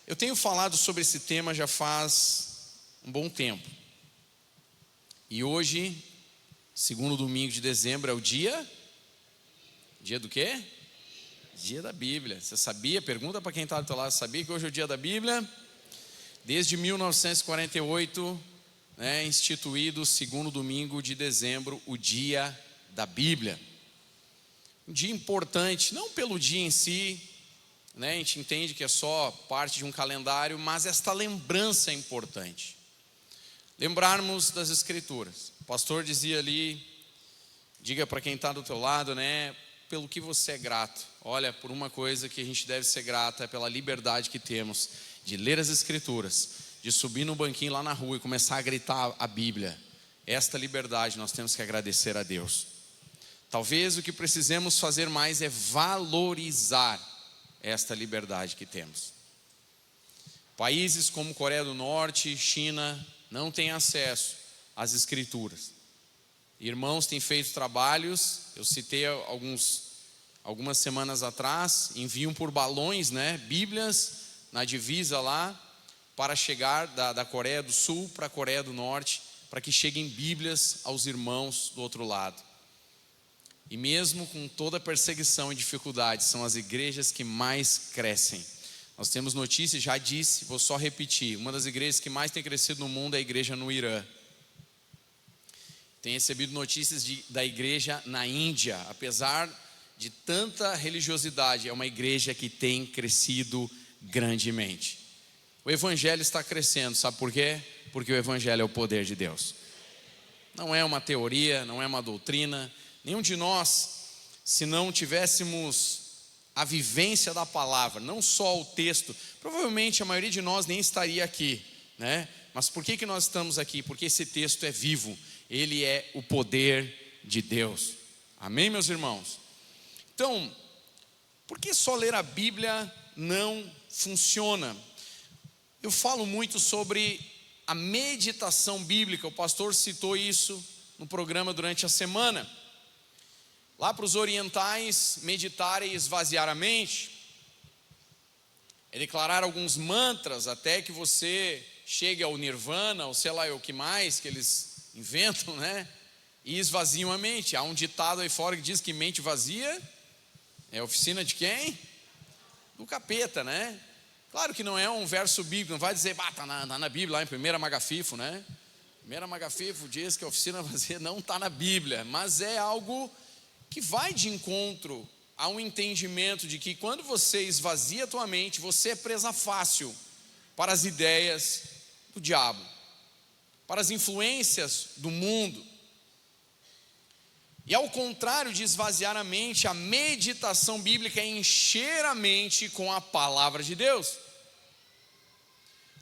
Eu tenho falado sobre esse tema já faz um bom tempo. E hoje, segundo domingo de dezembro, é o dia do quê? Dia da Bíblia. Você sabia? Pergunta para quem está do teu lado, sabia que hoje é o dia da Bíblia? Desde 1948, instituído o segundo domingo de dezembro, o dia da Bíblia. Um dia importante, não pelo dia em si, a gente entende que é só parte de um calendário, mas esta lembrança é importante. Lembrarmos das Escrituras. O pastor dizia ali, diga para quem está do teu lado, pelo que você é grato. Olha, por uma coisa que a gente deve ser grato é pela liberdade que temos de ler as Escrituras, de subir no banquinho lá na rua e começar a gritar a Bíblia. Esta liberdade nós temos que agradecer a Deus. Talvez o que precisemos fazer mais é valorizar esta liberdade que temos. Países como Coreia do Norte, China, não têm acesso às Escrituras. Irmãos têm feito trabalhos, eu citei algumas semanas atrás, enviam por balões, Bíblias na divisa lá, para chegar da Coreia do Sul para a Coreia do Norte, para que cheguem Bíblias aos irmãos do outro lado. E mesmo com toda a perseguição e dificuldade, são as igrejas que mais crescem. Nós temos notícias, já disse, vou só repetir, uma das igrejas que mais tem crescido no mundo é a igreja no Irã. Tem recebido notícias da igreja na Índia, apesar de tanta religiosidade, é uma igreja que tem crescido grandemente. O evangelho está crescendo, sabe por quê? Porque o evangelho é o poder de Deus. Não é uma teoria, não é uma doutrina. Nenhum de nós, se não tivéssemos a vivência da palavra, não só o texto, provavelmente a maioria de nós nem estaria aqui, Mas por que nós estamos aqui? Porque esse texto é vivo, ele é o poder de Deus. Amém, meus irmãos? Então, por que só ler a Bíblia não funciona? Eu falo muito sobre a meditação bíblica, o pastor citou isso no programa durante a semana. Lá para os orientais, meditar e esvaziar a mente é declarar alguns mantras até que você chegue ao nirvana, ou sei lá o que mais que eles inventam, e esvaziam a mente. Há um ditado aí fora que diz que mente vazia é oficina de quem? Do capeta, Claro que não é um verso bíblico, não vai dizer, está na Bíblia, lá em 1 Magafifo, 1 Magafifo diz que a oficina vazia não está na Bíblia, mas é algo que vai de encontro a um entendimento de que quando você esvazia a tua mente, você é presa fácil para as ideias do diabo, para as influências do mundo. E ao contrário de esvaziar a mente, a meditação bíblica é encher a mente com a palavra de Deus,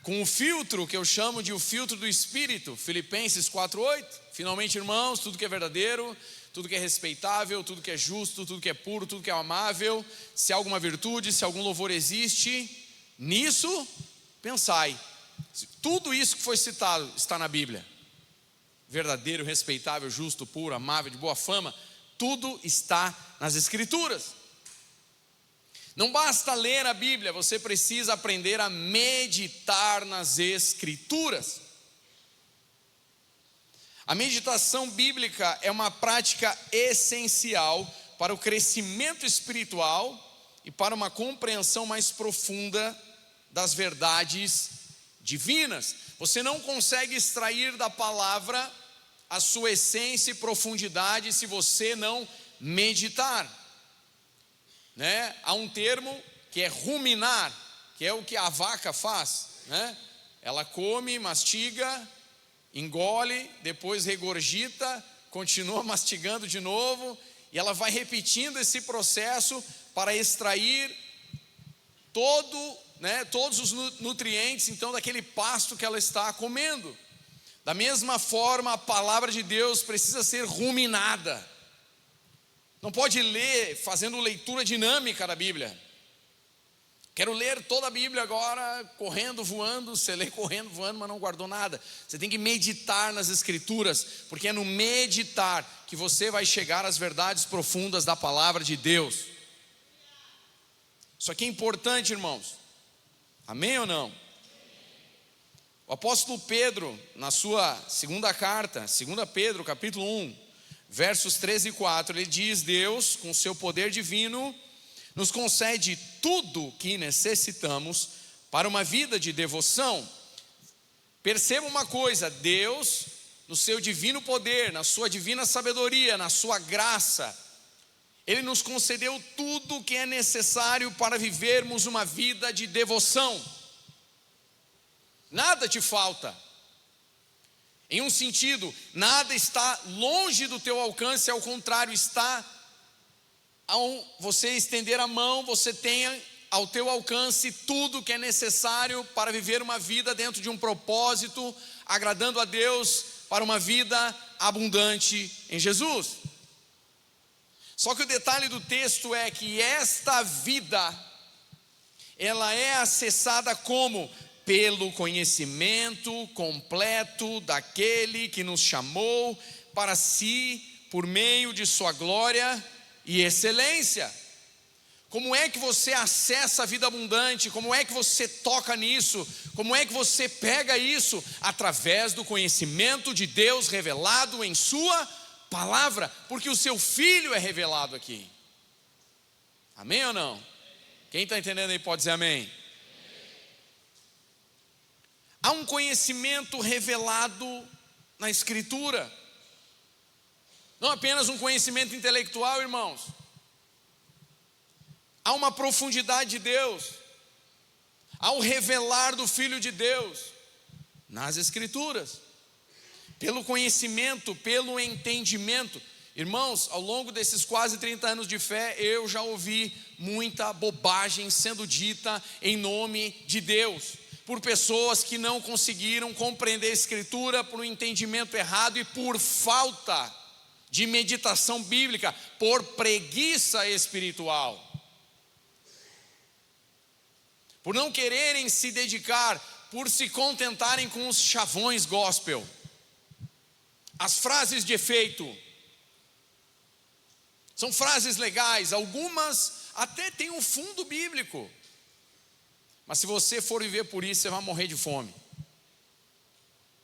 com o filtro que eu chamo de o filtro do Espírito, Filipenses 4:8. Finalmente, irmãos, tudo que é verdadeiro, tudo que é respeitável, tudo que é justo, tudo que é puro, tudo que é amável, se há alguma virtude, se algum louvor existe, nisso pensai. Tudo isso que foi citado está na Bíblia. Verdadeiro, respeitável, justo, puro, amável, de boa fama, tudo está nas Escrituras. Não basta ler a Bíblia, você precisa aprender a meditar nas Escrituras. A meditação bíblica é uma prática essencial para o crescimento espiritual e para uma compreensão mais profunda das verdades divinas. Você não consegue extrair da palavra a sua essência e profundidade se você não meditar, Há um termo que é ruminar, que é o que a vaca faz, Ela come, mastiga, engole, depois regurgita, continua mastigando de novo, e ela vai repetindo esse processo para extrair todos os nutrientes, então, daquele pasto que ela está comendo. Da mesma forma, a palavra de Deus precisa ser ruminada. Não pode ler fazendo leitura dinâmica da Bíblia. Quero ler toda a Bíblia agora, correndo, voando. Você lê correndo, voando, mas não guardou nada. Você tem que meditar nas Escrituras, porque é no meditar que você vai chegar às verdades profundas da palavra de Deus. Isso aqui é importante, irmãos. Amém ou não? O apóstolo Pedro, na sua segunda carta, 2 Pedro, capítulo 1, versos 13 e 4, ele diz: Deus, com seu poder divino, nos concede tudo que necessitamos para uma vida de devoção. Perceba uma coisa: Deus, no seu divino poder, na sua divina sabedoria, na sua graça, Ele nos concedeu tudo o que é necessário para vivermos uma vida de devoção. Nada te falta. Em um sentido, nada está longe do teu alcance, ao contrário, está ao você estender a mão, você tem ao teu alcance tudo que é necessário para viver uma vida dentro de um propósito, agradando a Deus, para uma vida abundante em Jesus. Só que o detalhe do texto é que esta vida, ela é acessada como? Pelo conhecimento completo daquele que nos chamou para si, por meio de sua glória e excelência. Como é que você acessa a vida abundante? Como é que você toca nisso? Como é que você pega isso? Através do conhecimento de Deus revelado em sua palavra, porque o seu Filho é revelado aqui. Amém ou não? Quem está entendendo aí pode dizer amém. Há um conhecimento revelado na Escritura, não apenas um conhecimento intelectual, irmãos. Há uma profundidade de Deus, há o revelar do Filho de Deus nas Escrituras, pelo conhecimento, pelo entendimento. Irmãos, ao longo desses quase 30 anos de fé, eu já ouvi muita bobagem sendo dita em nome de Deus, por pessoas que não conseguiram compreender a Escritura, por um entendimento errado e por falta de meditação bíblica, por preguiça espiritual, por não quererem se dedicar, por se contentarem com os chavões gospel, as frases de efeito. São frases legais, algumas até têm um fundo bíblico, mas se você for viver por isso, você vai morrer de fome,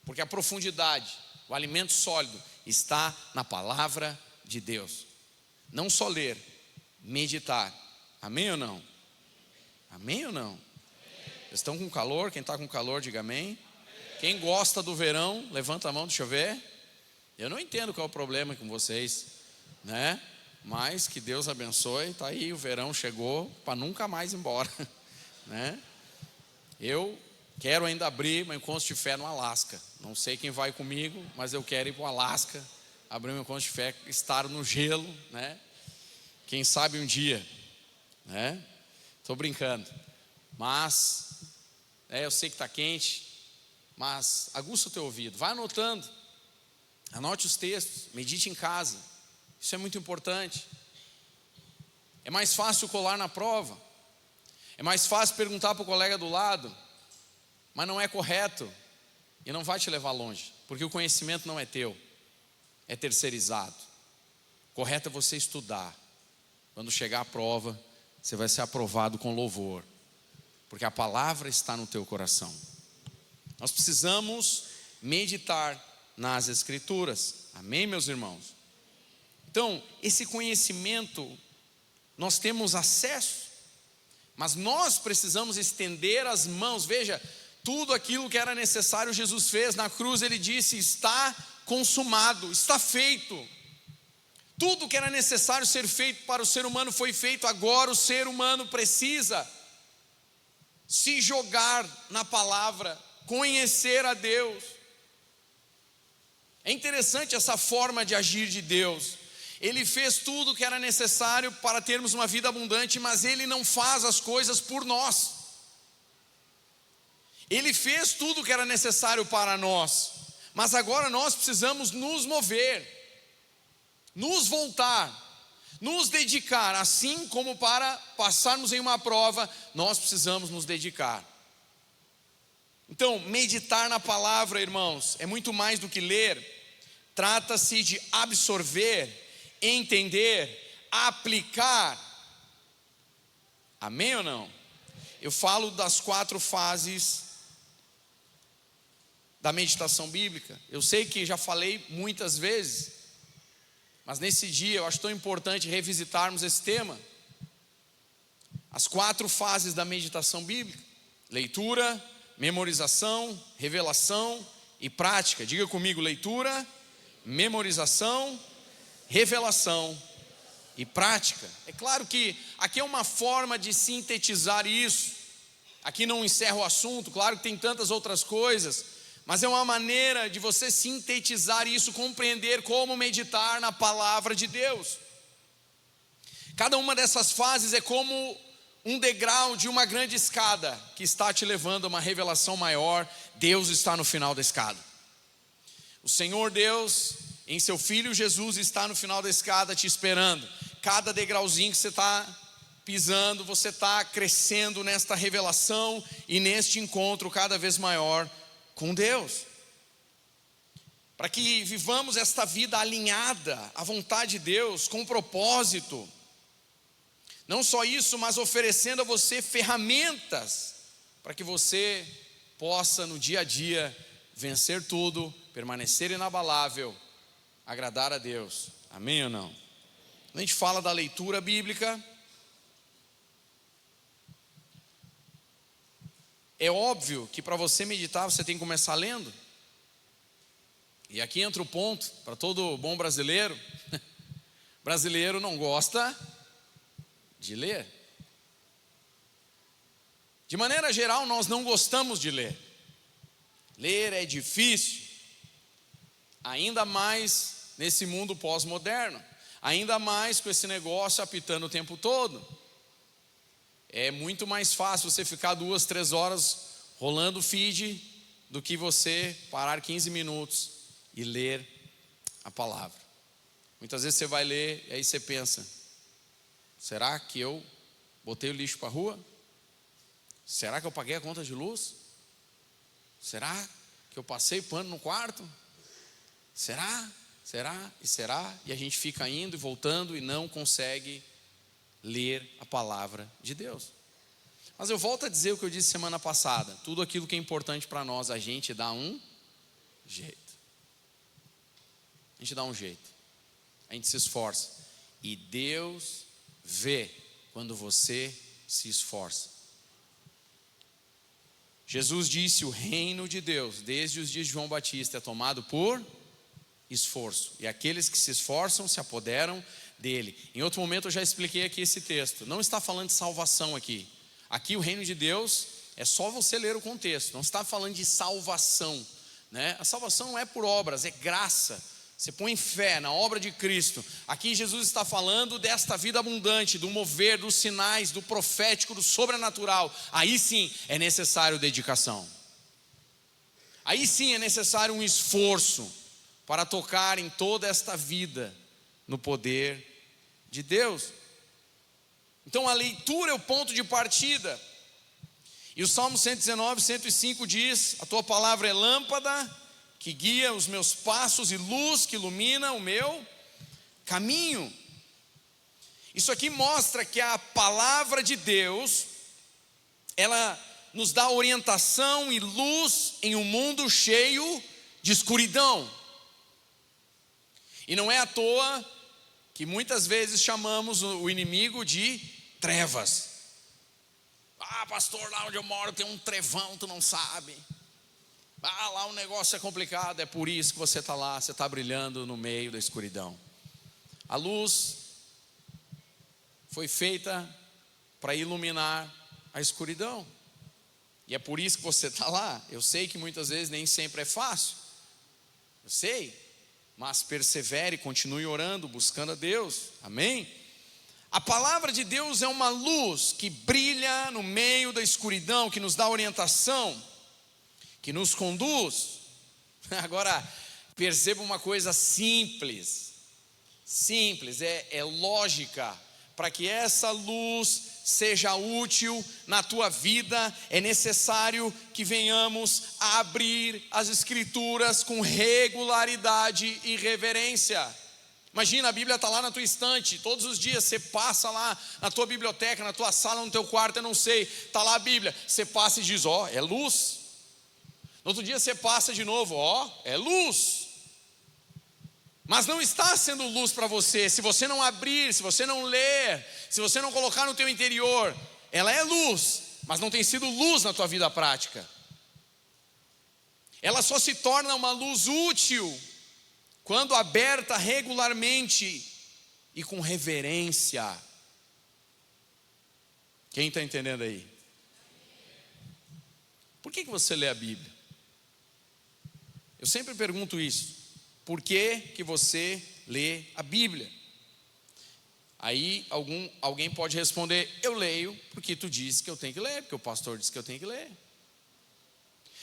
porque a profundidade, o alimento sólido está na palavra de Deus. Não só ler, meditar. Amém ou não? Amém ou não? Vocês estão com calor? Quem está com calor, diga amém. Quem gosta do verão, levanta a mão, deixa eu ver. Eu não entendo qual é o problema com vocês, né? Mas que Deus abençoe. Está aí, o verão chegou para nunca mais ir embora, né? Eu quero ainda abrir meu encontro de fé no Alasca. Não sei quem vai comigo, mas eu quero ir para o Alasca, abrir meu encontro de fé, estar no gelo, né? Quem sabe um dia, né? Estou brincando, mas eu sei que está quente, mas aguça o teu ouvido, vai anotando, anote os textos, medite em casa. Isso é muito importante. É mais fácil colar na prova, é mais fácil perguntar para o colega do lado, mas não é correto e não vai te levar longe, porque o conhecimento não é teu, é terceirizado. Correto é você estudar. Quando chegar a prova, você vai ser aprovado com louvor, porque a palavra está no teu coração. Nós precisamos meditar nas Escrituras. Amém, meus irmãos? Então, esse conhecimento nós temos acesso, mas nós precisamos estender as mãos. Veja, tudo aquilo que era necessário Jesus fez na cruz. Ele disse: está consumado, está feito. Tudo que era necessário ser feito para o ser humano foi feito. Agora o ser humano precisa se jogar na palavra, conhecer a Deus. É interessante essa forma de agir de Deus. Ele fez tudo o que era necessário para termos uma vida abundante, mas Ele não faz as coisas por nós. Ele fez tudo o que era necessário para nós, mas agora nós precisamos nos mover, nos voltar, nos dedicar. Assim como para passarmos em uma prova, nós precisamos nos dedicar. Então, meditar na palavra, irmãos, é muito mais do que ler. Trata-se de absorver, entender, aplicar. Amém ou não? eu falo das 4 fases da meditação bíblica. Eu sei que já falei muitas vezes, mas nesse dia eu acho tão importante revisitarmos esse tema. As 4 fases da meditação bíblica: leitura, memorização, revelação e prática. Diga comigo: leitura, memorização, revelação e prática. É claro que aqui é uma forma de sintetizar isso. Aqui não encerra o assunto, claro que tem tantas outras coisas, mas é uma maneira de você sintetizar isso, compreender como meditar na palavra de Deus. Cada uma dessas fases é como um degrau de uma grande escada que está te levando a uma revelação maior. Deus está no final da escada. O Senhor Deus, em seu Filho Jesus, está no final da escada te esperando. Cada degrauzinho que você está pisando, você está crescendo nesta revelação e neste encontro cada vez maior com Deus. Para que vivamos esta vida alinhada à vontade de Deus, com propósito. Não só isso, mas oferecendo a você ferramentas para que você possa no dia a dia vencer tudo, permanecer inabalável, agradar a Deus. Amém ou não? Quando a gente fala da leitura bíblica, é óbvio que para você meditar você tem que começar lendo. E aqui entra o ponto para todo bom brasileiro. Brasileiro não gosta de ler. De maneira geral, nós não gostamos de ler. Ler é difícil, ainda mais nesse mundo pós-moderno, ainda mais com esse negócio apitando o tempo todo. É muito mais fácil você ficar 2, 3 horas rolando o feed do que você parar 15 minutos e ler a palavra. Muitas vezes você vai ler e aí você pensa: será que eu botei o lixo para a rua? Será que eu paguei a conta de luz? Será que eu passei pano no quarto? Será? E a gente fica indo e voltando e não consegue ler a palavra de Deus. Mas eu volto a dizer o que eu disse semana passada: tudo aquilo que é importante para nós, a gente dá um jeito. A gente dá um jeito. A gente se esforça. E Deus vê quando você se esforça. Jesus disse: o reino de Deus, desde os dias de João Batista, é tomado por esforço, e aqueles que se esforçam se apoderam dele. Em outro momento eu já expliquei aqui esse texto. Não está falando de salvação aqui. Aqui o reino de Deus é só você ler o contexto. Não está falando de salvação, né? A salvação não é por obras, é graça. Você põe fé na obra de Cristo. Aqui Jesus está falando desta vida abundante, do mover, dos sinais, do profético, do sobrenatural. Aí sim é necessário dedicação. Aí sim é necessário um esforço para tocar em toda esta vida no poder de Deus. Então a leitura é o ponto de partida. E o Salmo 119, 105 diz: a tua palavra é lâmpada que guia os meus passos e luz que ilumina o meu caminho. Isso aqui mostra que a palavra de Deus, ela nos dá orientação e luz em um mundo cheio de escuridão. E não é à toa que muitas vezes chamamos o inimigo de trevas. Ah, pastor, lá onde eu moro tem um trevão, tu não sabe. Ah, lá o negócio é complicado. É por isso que você está lá, você está brilhando no meio da escuridão. A luz foi feita para iluminar a escuridão. E é por isso que você está lá. Eu sei que muitas vezes nem sempre é fácil. Eu sei. Mas persevere, continue orando, buscando a Deus. Amém? A palavra de Deus é uma luz que brilha no meio da escuridão, que nos dá orientação, que nos conduz. Agora, perceba uma coisa simples, é lógica. Para que essa luz seja útil na tua vida, é necessário que venhamos a abrir as Escrituras com regularidade e reverência. Imagina, a Bíblia está lá na tua estante, todos os dias você passa lá na tua biblioteca, na tua sala, no teu quarto, eu não sei, está lá a Bíblia, você passa e diz, ó, é luz. No outro dia você passa de novo, ó, é luz. Mas não está sendo luz para você, se você não abrir, se você não ler, se você não colocar no teu interior, ela é luz, mas não tem sido luz na tua vida prática. Ela só se torna uma luz útil quando aberta regularmente e com reverência. Quem está entendendo aí? Por que você lê a Bíblia? Eu sempre pergunto isso. Por que você lê a Bíblia? Aí alguém pode responder, eu leio porque tu disse que eu tenho que ler, porque o pastor disse que eu tenho que ler.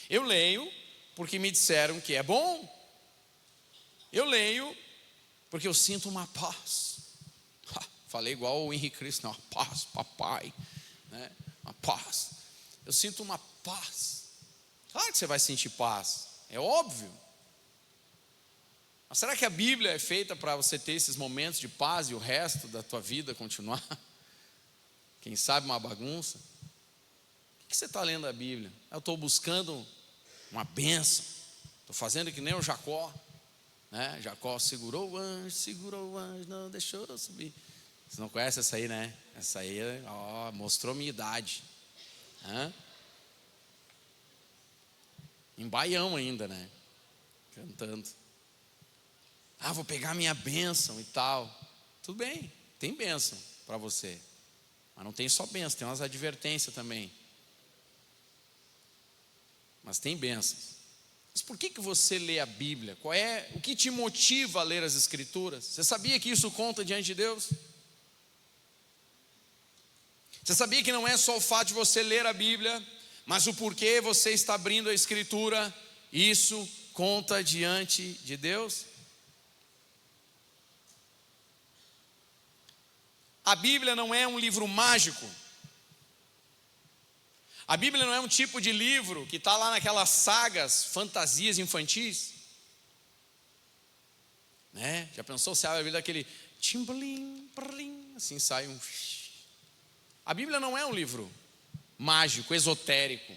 Eu leio porque me disseram que é bom. Eu leio porque eu sinto uma paz. Falei igual o Henrique Cristo, uma paz, papai, né? Uma paz. Eu sinto uma paz. Claro que você vai sentir paz, é óbvio. Mas será que a Bíblia é feita para você ter esses momentos de paz e o resto da tua vida continuar? Quem sabe uma bagunça? O que você está lendo a Bíblia? Eu estou buscando uma bênção, estou fazendo que nem o Jacó, né? Jacó segurou o anjo, não deixou eu subir. Você não conhece essa aí, né? Essa aí, ó, mostrou minha idade. Em baião ainda, né? Cantando. Vou pegar minha bênção e tal. Tudo bem, tem bênção para você. Mas não tem só bênção, tem umas advertências também. Mas tem bênçãos. Mas por que você lê a Bíblia? O que te motiva a ler as Escrituras? Você sabia que isso conta diante de Deus? Você sabia que não é só o fato de você ler a Bíblia, mas o porquê você está abrindo a Escritura, isso conta diante de Deus? A Bíblia não é um livro mágico. A Bíblia não é um tipo de livro que está lá naquelas sagas, fantasias infantis, né? Já pensou, se abre a Bíblia daquele timbalim, assim sai um... A Bíblia não é um livro mágico, esotérico.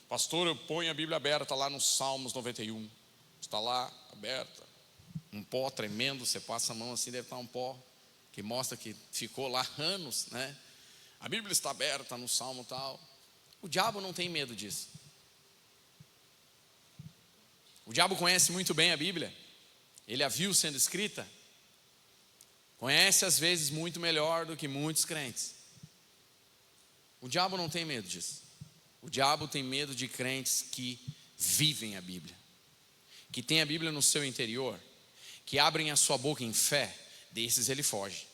Pastor, eu ponho a Bíblia aberta lá no Salmos 91. Está lá aberta, um pó tremendo, você passa a mão assim, deve estar um pó que mostra que ficou lá anos, né? A Bíblia está aberta no Salmo tal. O diabo não tem medo disso. O diabo conhece muito bem a Bíblia. Ele a viu sendo escrita. Conhece às vezes muito melhor do que muitos crentes. O diabo não tem medo disso. O diabo tem medo de crentes que vivem a Bíblia, que têm a Bíblia no seu interior, que abrem a sua boca em fé. Desses ele foge.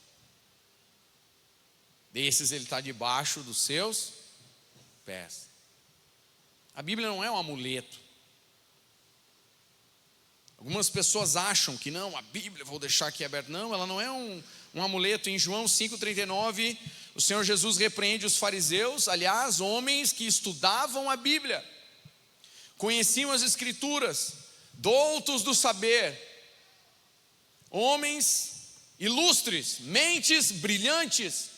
Desses ele está debaixo dos seus pés. A Bíblia não é um amuleto. Algumas pessoas acham que não, a Bíblia, vou deixar aqui aberta. Não, ela não é um amuleto. Em João 5,39, o Senhor Jesus repreende os fariseus, aliás, homens que estudavam a Bíblia, conheciam as Escrituras, doutos do saber, homens ilustres, mentes brilhantes.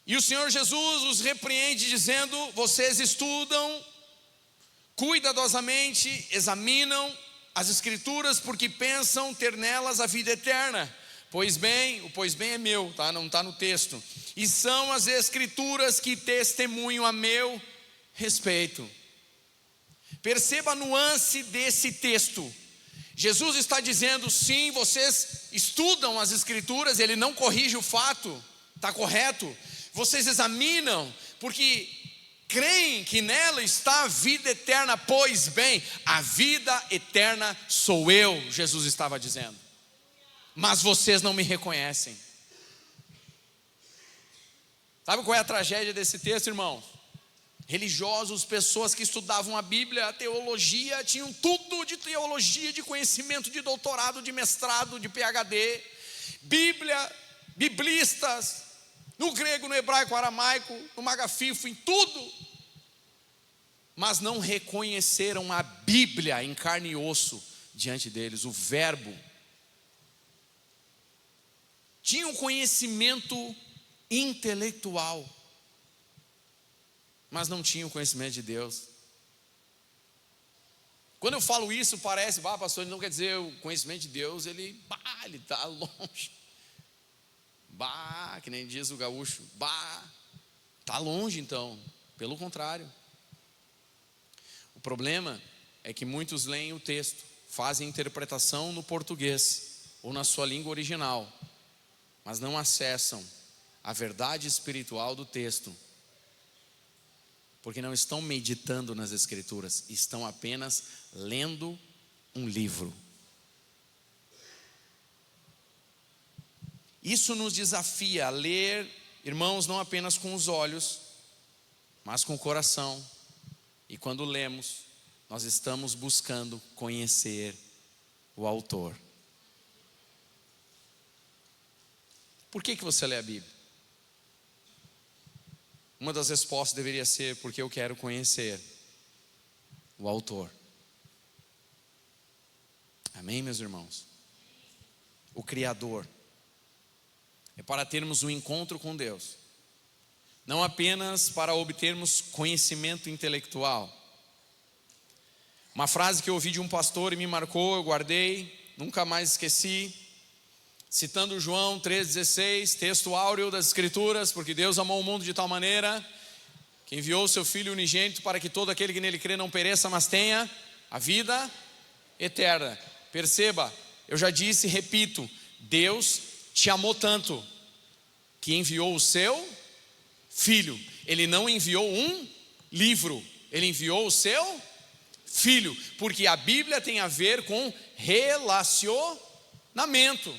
E o Senhor Jesus os repreende dizendo: vocês estudam cuidadosamente, examinam as Escrituras porque pensam ter nelas a vida eterna. Pois bem, o pois bem é meu, tá? Não está no texto. E são as Escrituras que testemunham a meu respeito. Perceba a nuance desse texto. Jesus está dizendo, sim, vocês estudam as Escrituras, ele não corrige o fato, está correto. Vocês examinam, porque creem que nela está a vida eterna. Pois bem, a vida eterna sou eu, Jesus estava dizendo. Mas vocês não me reconhecem. Sabe qual é a tragédia desse texto, irmãos? Religiosos, pessoas que estudavam a Bíblia, a teologia, tinham tudo de teologia, de conhecimento, de doutorado, de mestrado, de PhD, Bíblia, biblistas, no grego, no hebraico, aramaico, no magafifo, em tudo, mas não reconheceram a Bíblia em carne e osso diante deles, o verbo tinham conhecimento intelectual, mas não tinham conhecimento de Deus. Quando eu falo isso, parece, pastor, ele não quer dizer o conhecimento de Deus, ele está longe. Que nem diz o gaúcho, está longe então. Pelo contrário. O problema é que muitos leem o texto, fazem interpretação no português ou na sua língua original, mas não acessam a verdade espiritual do texto, porque não estão meditando nas Escrituras, estão apenas lendo um livro. Isso nos desafia a ler, irmãos, não apenas com os olhos, mas com o coração. E quando lemos, nós estamos buscando conhecer o autor. Por que você lê a Bíblia? Uma das respostas deveria ser: porque eu quero conhecer o autor. Amém, meus irmãos? O Criador. É para termos um encontro com Deus, não apenas para obtermos conhecimento intelectual. Uma frase que eu ouvi de um pastor e me marcou, eu guardei, nunca mais esqueci, citando João 3,16, texto áureo das Escrituras: porque Deus amou o mundo de tal maneira que enviou o seu Filho unigênito para que todo aquele que nele crê não pereça, mas tenha a vida eterna. Perceba, eu já disse e repito, Deus te amou tanto que enviou o seu Filho. Ele não enviou um livro, ele enviou o seu Filho, porque a Bíblia tem a ver com relacionamento.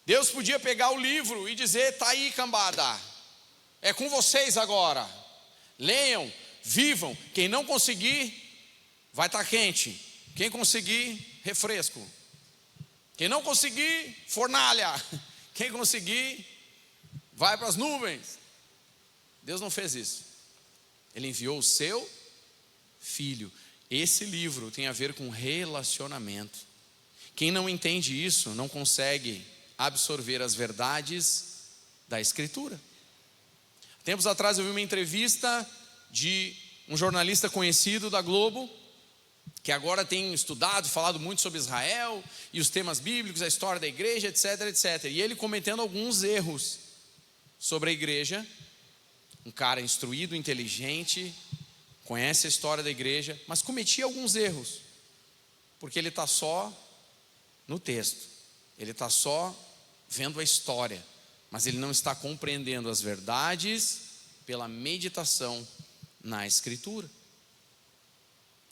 Deus podia pegar o livro e dizer: está aí, cambada, é com vocês agora, leiam, vivam. Quem não conseguir, vai estar quente. Quem conseguir, refresco. Quem não conseguir, fornalha. Quem conseguir, vai para as nuvens. Deus não fez isso. Ele enviou o seu Filho. Esse livro tem a ver com relacionamento. Quem não entende isso, não consegue absorver as verdades da Escritura. Tempos atrás eu vi uma entrevista de um jornalista conhecido da Globo, que agora tem estudado, falado muito sobre Israel e os temas bíblicos, a história da igreja, etc, etc. E ele cometendo alguns erros sobre a igreja. Um cara instruído, inteligente, conhece a história da igreja, mas cometia alguns erros, porque ele está só no texto, ele está só vendo a história, mas ele não está compreendendo as verdades pela meditação na Escritura.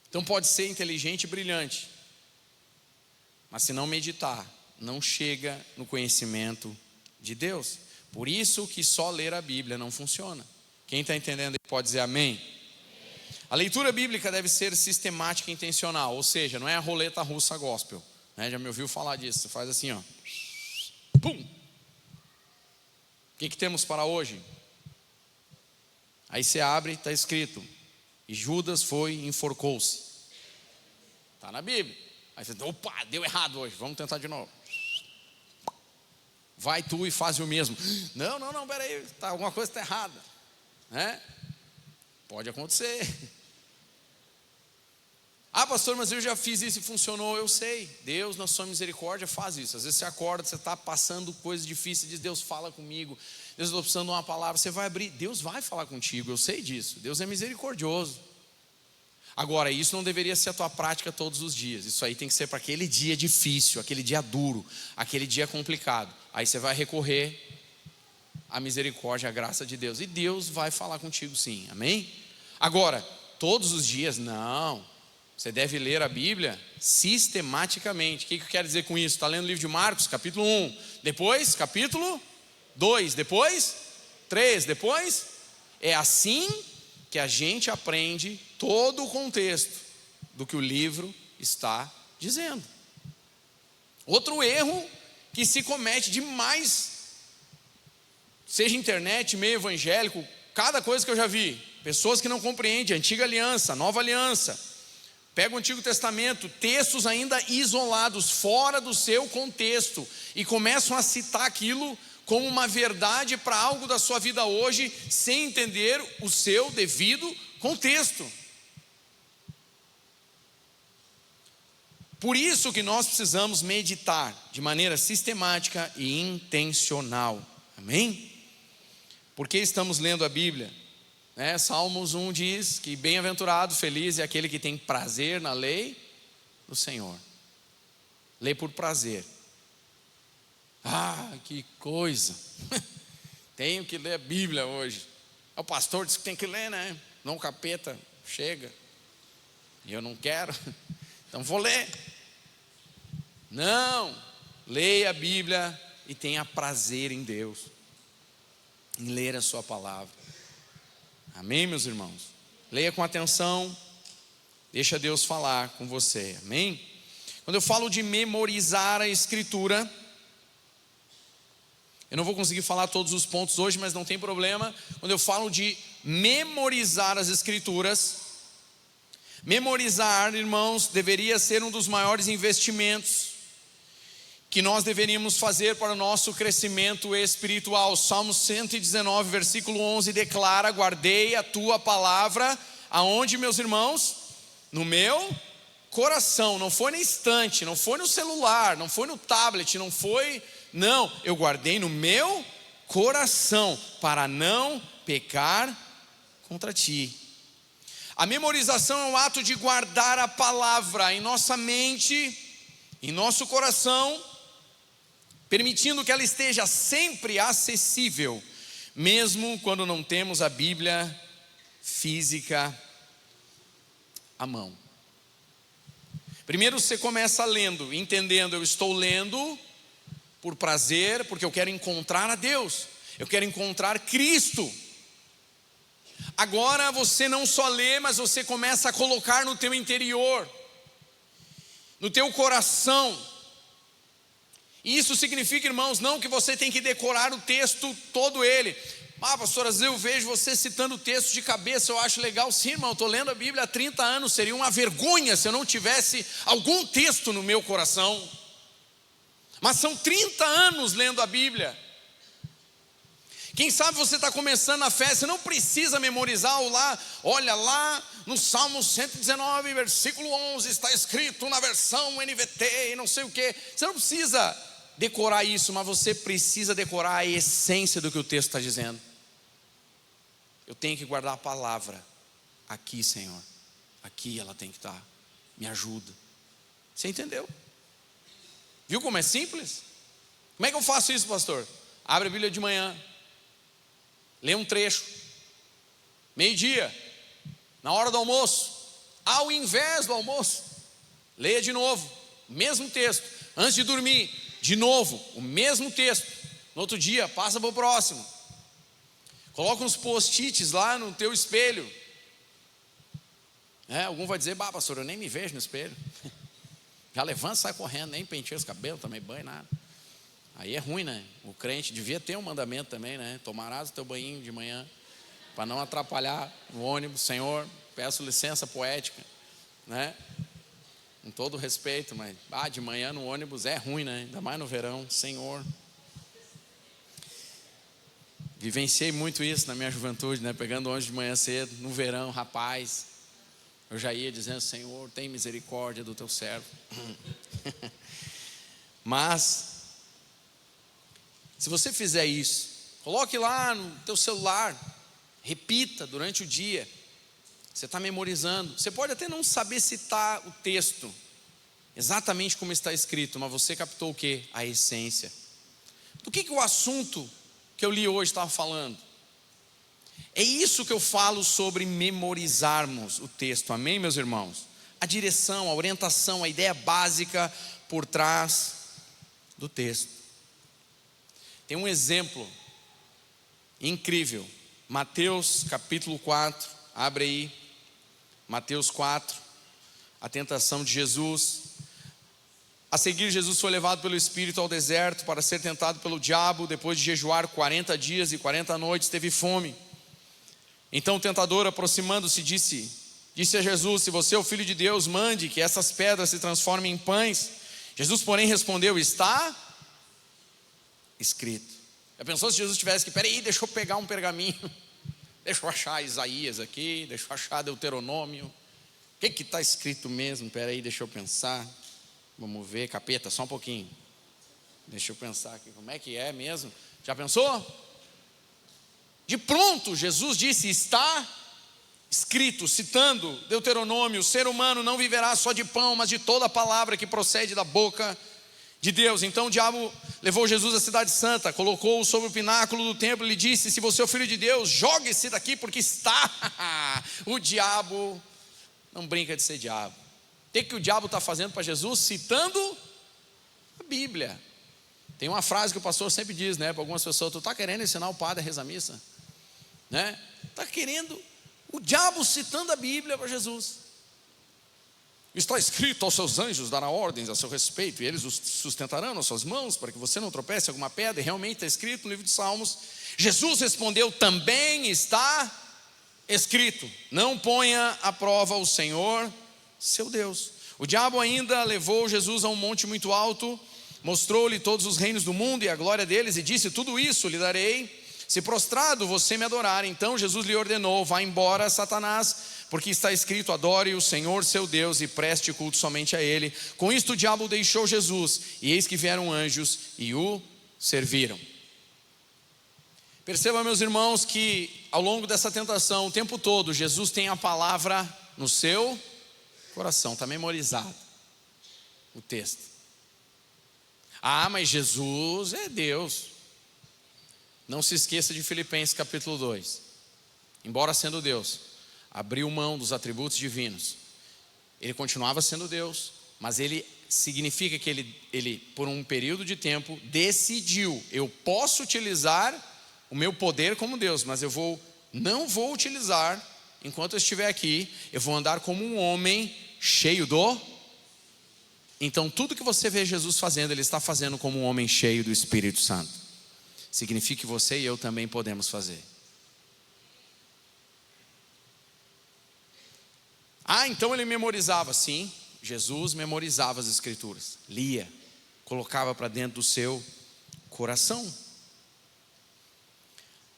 Então pode ser inteligente e brilhante, mas se não meditar, não chega no conhecimento de Deus. Por isso que só ler a Bíblia não funciona. Quem está entendendo pode dizer amém. A leitura bíblica deve ser sistemática e intencional, ou seja, não é a roleta russa gospel, né? Já me ouviu falar disso? Você faz assim, ó, pum. O que temos para hoje? Aí você abre, está escrito: e Judas foi e enforcou-se. Está na Bíblia. Aí você diz: opa, deu errado hoje, vamos tentar de novo. Vai tu e faz o mesmo. Não, peraí, alguma coisa está errada, né? Pode acontecer. Pastor, mas eu já fiz isso e funcionou. Eu sei, Deus na sua misericórdia faz isso. Às vezes você acorda, você está passando coisas difíceis e diz: Deus, fala comigo. Deus, estou precisando de uma palavra. Você vai abrir, Deus vai falar contigo, eu sei disso. Deus é misericordioso. Agora, isso não deveria ser a tua prática todos os dias. Isso aí tem que ser para aquele dia difícil, aquele dia duro, aquele dia complicado. Aí você vai recorrer à misericórdia, à graça de Deus, e Deus vai falar contigo sim, amém? Agora, todos os dias, não. Você deve ler a Bíblia sistematicamente. O que eu quero dizer com isso? Está lendo o livro de Marcos, capítulo 1, depois capítulo 2, depois 3, depois. É assim que a gente aprende todo o contexto do que o livro está dizendo. Outro erro que se comete demais, seja internet, meio evangélico, cada coisa que eu já vi, pessoas que não compreendem a antiga aliança, a nova aliança, Pega o Antigo Testamento, textos ainda isolados, fora do seu contexto, e começam a citar aquilo como uma verdade para algo da sua vida hoje, sem entender o seu devido contexto. Por isso que nós precisamos meditar de maneira sistemática e intencional. Amém? Porque estamos lendo a Bíblia. Salmos 1 diz que bem-aventurado, feliz é aquele que tem prazer na lei do Senhor. Lê por prazer. Ah, que coisa. Tenho que ler a Bíblia hoje. O pastor disse que tem que ler, né? Não, o capeta chega. E eu não quero. Então vou ler. Não, leia a Bíblia e tenha prazer em Deus, em ler a sua palavra. Amém, meus irmãos? Leia com atenção, deixa Deus falar com você. Amém? Quando eu falo de memorizar a Escritura, eu não vou conseguir falar todos os pontos hoje, mas não tem problema. Quando eu falo de memorizar as Escrituras, memorizar, irmãos, deveria ser um dos maiores investimentos que nós deveríamos fazer para o nosso crescimento espiritual. Salmo 119, versículo 11 declara: guardei a tua palavra, aonde, meus irmãos? No meu coração. Não foi na estante, não foi no celular, não foi no tablet, não, eu guardei no meu coração, para não pecar contra ti. A memorização é um ato de guardar a palavra em nossa mente, em nosso coração, permitindo que ela esteja sempre acessível, mesmo quando não temos a Bíblia física à mão. Primeiro você começa lendo, entendendo: eu estou lendo por prazer, porque eu quero encontrar a Deus, eu quero encontrar Cristo. Agora você não só lê, mas você começa a colocar no teu interior, no teu coração. E isso significa, irmãos, não que você tem que decorar o texto todo ele. Ah, pastor, às vezes eu vejo você citando o texto de cabeça, eu acho legal. Sim, irmão, eu estou lendo a Bíblia há 30 anos, seria uma vergonha se eu não tivesse algum texto no meu coração. Mas são 30 anos lendo a Bíblia. Quem sabe você está começando a fé, você não precisa memorizar o lá. Olha lá no Salmo 119, versículo 11, está escrito na versão NVT e não sei o que. Você não precisa decorar isso, mas você precisa decorar a essência do que o texto está dizendo. Eu tenho que guardar a palavra aqui, Senhor. Aqui ela tem que estar. Me ajuda. Você entendeu? Viu como é simples? Como é que eu faço isso, pastor? Abre a Bíblia de manhã, lê um trecho, meio-dia, na hora do almoço, ao invés do almoço, leia de novo, mesmo texto. Antes de dormir, de novo, o mesmo texto. No outro dia, passa para o próximo. Coloca uns post-its lá no teu espelho. Algum vai dizer: bah, pastor, eu nem me vejo no espelho. Já levanta e sai correndo, nem penteia os cabelos, também banho, nada. Aí é ruim, né? O crente devia ter um mandamento também, né? Tomarás o teu banhinho de manhã, para não atrapalhar o ônibus. Senhor, peço licença poética, né? Com todo respeito, mas de manhã no ônibus é ruim, né? Ainda mais no verão. Senhor, vivenciei muito isso na minha juventude, né? Pegando ônibus de manhã cedo, no verão, rapaz, eu já ia dizendo: Senhor, tem misericórdia do teu servo. Mas se você fizer isso, coloque lá no teu celular, repita durante o dia. Você está memorizando. Você pode até não saber citar o texto exatamente como está escrito, mas você captou o quê? A essência. Do que o assunto que eu li hoje estava falando? É isso que eu falo sobre memorizarmos o texto. Amém, meus irmãos? A direção, a orientação, a ideia básica por trás do texto. Tem um exemplo incrível. Mateus capítulo 4, abre aí. Mateus 4, a tentação de Jesus. A seguir, Jesus foi levado pelo Espírito ao deserto para ser tentado pelo diabo. Depois de jejuar 40 dias e 40 noites, teve fome. Então o tentador, aproximando-se, disse: disse a Jesus: se você é o Filho de Deus, mande que essas pedras se transformem em pães. Jesus, porém, respondeu: está escrito. Já pensou se Jesus tivesse que, peraí, deixa eu pegar um pergaminho, deixa eu achar Isaías aqui, deixa eu achar Deuteronômio, o que está escrito mesmo? Peraí, deixa eu pensar, vamos ver, capeta, só um pouquinho, deixa eu pensar aqui, como é que é mesmo? Já pensou? De pronto, Jesus disse: está escrito, citando Deuteronômio: o ser humano não viverá só de pão, mas de toda a palavra que procede da boca de Deus. Então o diabo levou Jesus à cidade santa, colocou-o sobre o pináculo do templo e lhe disse: se você é o Filho de Deus, jogue-se daqui, porque está. O diabo não brinca de ser diabo. O que o diabo está fazendo para Jesus? Citando a Bíblia. Tem uma frase que o pastor sempre diz, né, para algumas pessoas: tu está querendo ensinar o padre a rezar a missa, né? Está querendo, o diabo citando a Bíblia para Jesus. Está escrito: aos seus anjos dará ordens a seu respeito, e eles os sustentarão nas suas mãos, para que você não tropece em alguma pedra. E realmente está escrito no livro de Salmos. Jesus respondeu: também está escrito: não ponha à prova o Senhor seu Deus. O diabo ainda levou Jesus a um monte muito alto, mostrou-lhe todos os reinos do mundo e a glória deles, e disse: tudo isso lhe darei, se prostrado você me adorar. Então Jesus lhe ordenou: vá embora, Satanás, porque está escrito: adore o Senhor seu Deus e preste culto somente a Ele. Com isto o diabo deixou Jesus, e eis que vieram anjos e o serviram. Perceba, meus irmãos, que ao longo dessa tentação, o tempo todo, Jesus tem a palavra no seu coração, está memorizado o texto. Ah, mas Jesus é Deus. Não se esqueça de Filipenses capítulo 2. Embora sendo Deus, abriu mão dos atributos divinos. Ele continuava sendo Deus, mas ele significa que ele por um período de tempo decidiu: eu posso utilizar o meu poder como Deus, mas não vou utilizar enquanto eu estiver aqui. Eu vou andar como um homem cheio do... Então tudo que você vê Jesus fazendo, Ele está fazendo como um homem cheio do Espírito Santo. Significa que você e eu também podemos fazer. Ah, então ele memorizava. Sim, Jesus memorizava as Escrituras, lia, colocava para dentro do seu coração.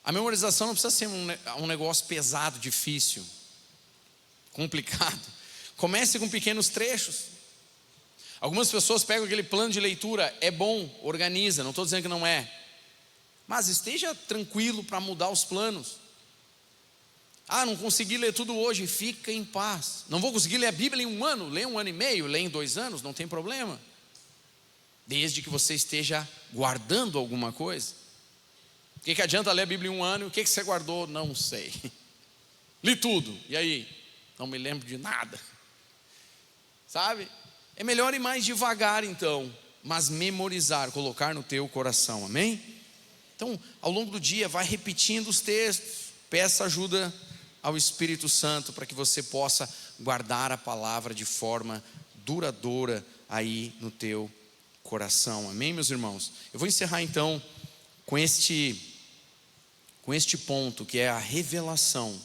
A memorização não precisa ser um negócio pesado, difícil, complicado. Comece com pequenos trechos. Algumas pessoas pegam aquele plano de leitura, é bom, organiza, não estou dizendo que não é, mas esteja tranquilo para mudar os planos. Ah, não consegui ler tudo hoje, fica em paz. Não vou conseguir ler a Bíblia em um ano, lê 1 ano e meio, lê em 2 anos, não tem problema, desde que você esteja guardando alguma coisa. O que adianta ler a Bíblia em 1 ano? O que você guardou? Não sei. Li tudo, e aí? Não me lembro de nada. Sabe? É melhor ir mais devagar então, mas memorizar, colocar no teu coração, amém? Então, ao longo do dia, vai repetindo os textos, peça ajuda ao Espírito Santo para que você possa guardar a palavra de forma duradoura aí no teu coração, amém, meus irmãos? Eu vou encerrar então com este ponto, que é a revelação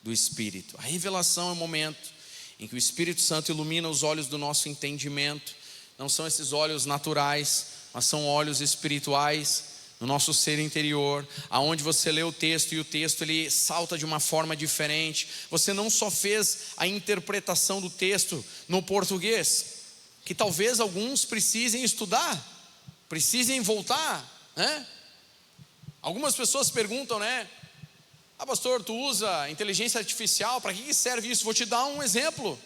do Espírito. A revelação é o momento em que o Espírito Santo ilumina os olhos do nosso entendimento. Não são esses olhos naturais, mas são olhos espirituais no nosso ser interior, aonde você lê o texto e o texto ele salta de uma forma diferente. Você não só fez a interpretação do texto no português, que talvez alguns precisem estudar, precisem voltar, né? Algumas pessoas perguntam, né? Ah, pastor, tu usa inteligência artificial, para que serve isso? Vou te dar um exemplo.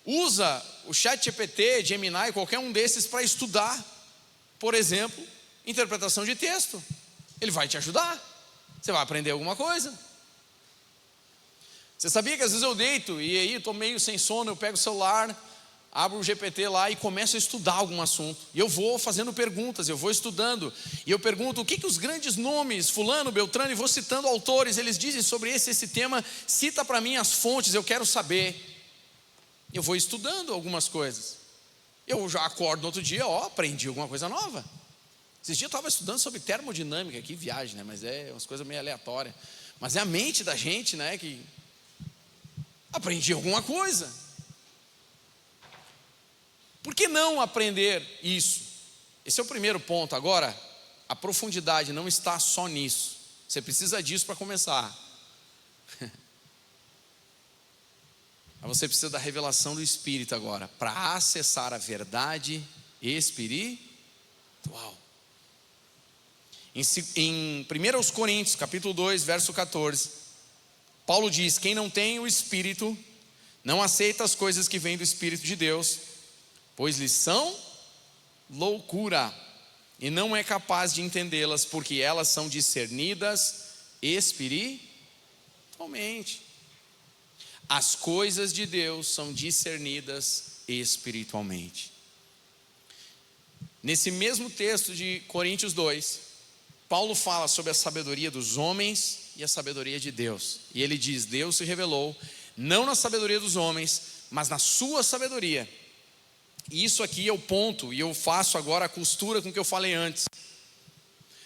Usa o ChatGPT, Gemini, qualquer um desses para estudar, por exemplo, interpretação de texto. Ele vai te ajudar, você vai aprender alguma coisa. Você sabia que às vezes eu deito e aí estou meio sem sono, eu pego o celular, abro o GPT lá e começo a estudar algum assunto, e eu vou fazendo perguntas, eu vou estudando, e eu pergunto o que os grandes nomes, fulano, beltrano, e vou citando autores, eles dizem sobre esse tema, cita para mim as fontes, eu quero saber. Eu vou estudando algumas coisas, eu já acordo no outro dia, aprendi alguma coisa nova. Esses dias eu estava estudando sobre termodinâmica, que viagem, né? Mas é umas coisas meio aleatórias, mas é a mente da gente, né? Que Aprendi alguma coisa. Por que não aprender isso? Esse é o primeiro ponto. Agora, a profundidade não está só nisso. Você precisa disso para começar. Mas você precisa da revelação do Espírito agora, para acessar a verdade espiritual. Em 1 Coríntios, capítulo 2, verso 14, Paulo diz: quem não tem o Espírito, não aceita as coisas que vêm do Espírito de Deus, pois lhes são loucura, e não é capaz de entendê-las, porque elas são discernidas espiritualmente. As coisas de Deus são discernidas espiritualmente. Nesse mesmo texto de Coríntios 2, Paulo fala sobre a sabedoria dos homens e a sabedoria de Deus. E ele diz: Deus se revelou não na sabedoria dos homens, mas na sua sabedoria. E isso aqui é o ponto, e eu faço agora a costura com o que eu falei antes.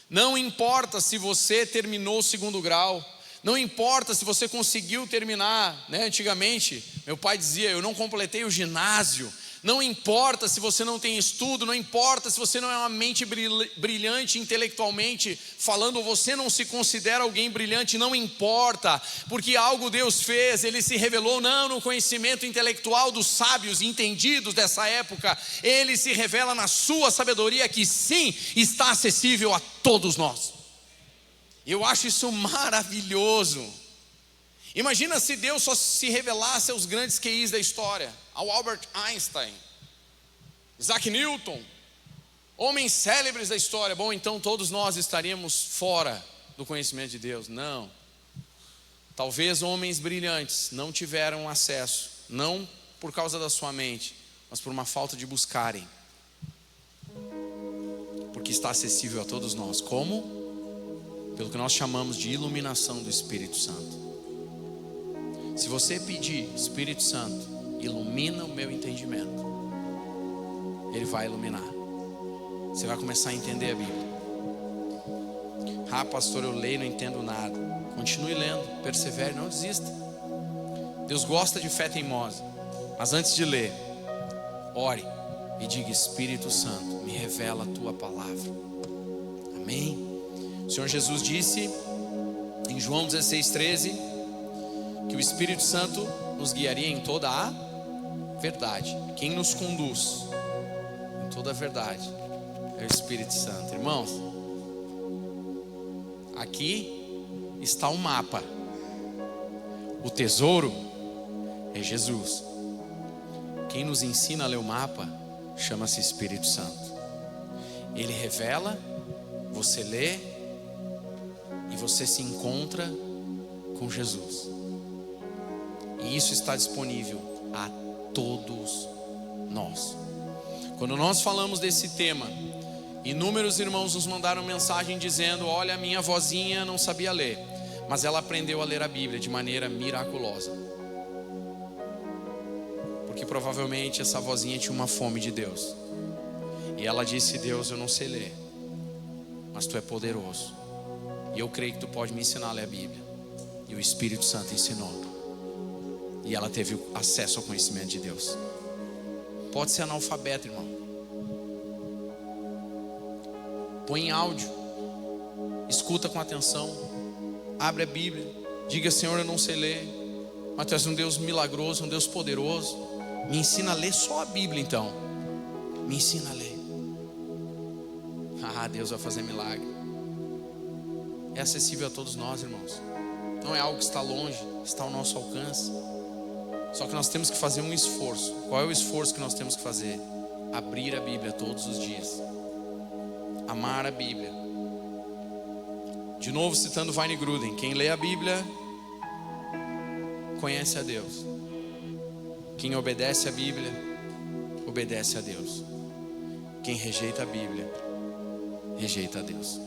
Não importa se você terminou o 2º grau, não importa se você conseguiu terminar, né? Antigamente, meu pai dizia: eu não completei o ginásio. Não importa se você não tem estudo, não importa se você não é uma mente brilhante intelectualmente falando, você não se considera alguém brilhante, não importa, porque algo Deus fez, Ele se revelou não no conhecimento intelectual dos sábios entendidos dessa época, Ele se revela na sua sabedoria, que sim, está acessível a todos nós. Eu acho isso maravilhoso. Imagina se Deus só se revelasse aos grandes QIs da história, ao Albert Einstein, Isaac Newton, homens célebres da história. Bom, então todos nós estaríamos fora do conhecimento de Deus. Não. Talvez homens brilhantes não tiveram acesso, não por causa da sua mente, mas por uma falta de buscarem. Porque está acessível a todos nós. Como? Pelo que nós chamamos de iluminação do Espírito Santo. Se você pedir: Espírito Santo, ilumina o meu entendimento, Ele vai iluminar. Você vai começar a entender a Bíblia. Ah, pastor, eu leio e não entendo nada. Continue lendo, persevere, não desista. Deus gosta de fé teimosa. Mas antes de ler, ore e diga: Espírito Santo, me revela a tua palavra. Amém? O Senhor Jesus disse em João 16:13 que o Espírito Santo nos guiaria em toda a verdade. Quem nos conduz em toda a verdade é o Espírito Santo. Irmãos, aqui está o mapa. O tesouro é Jesus. Quem nos ensina a ler o mapa chama-se Espírito Santo. Ele revela, você lê e você se encontra com Jesus. E isso está disponível a todos nós. Quando nós falamos desse tema, inúmeros irmãos nos mandaram mensagem dizendo: olha, a minha vozinha não sabia ler, mas ela aprendeu a ler a Bíblia de maneira miraculosa. Porque provavelmente essa vozinha tinha uma fome de Deus. E ela disse: Deus, eu não sei ler, mas Tu é poderoso. E eu creio que Tu pode me ensinar a ler a Bíblia. E o Espírito Santo ensinou. E ela teve acesso ao conhecimento de Deus. Pode ser analfabeto, irmão. Põe em áudio. Escuta com atenção. Abre a Bíblia. Diga: Senhor, eu não sei ler, mas Tu és um Deus milagroso, um Deus poderoso. Me ensina a ler só a Bíblia então. Me ensina a ler. Ah, Deus vai fazer milagre. É acessível a todos nós, irmãos. Não é algo que está longe, está ao nosso alcance. Só que nós temos que fazer um esforço. Qual é o esforço que nós temos que fazer? Abrir a Bíblia todos os dias. Amar a Bíblia. De novo citando Wayne Grudem: quem lê a Bíblia conhece a Deus. Quem obedece a Bíblia obedece a Deus. Quem rejeita a Bíblia rejeita a Deus.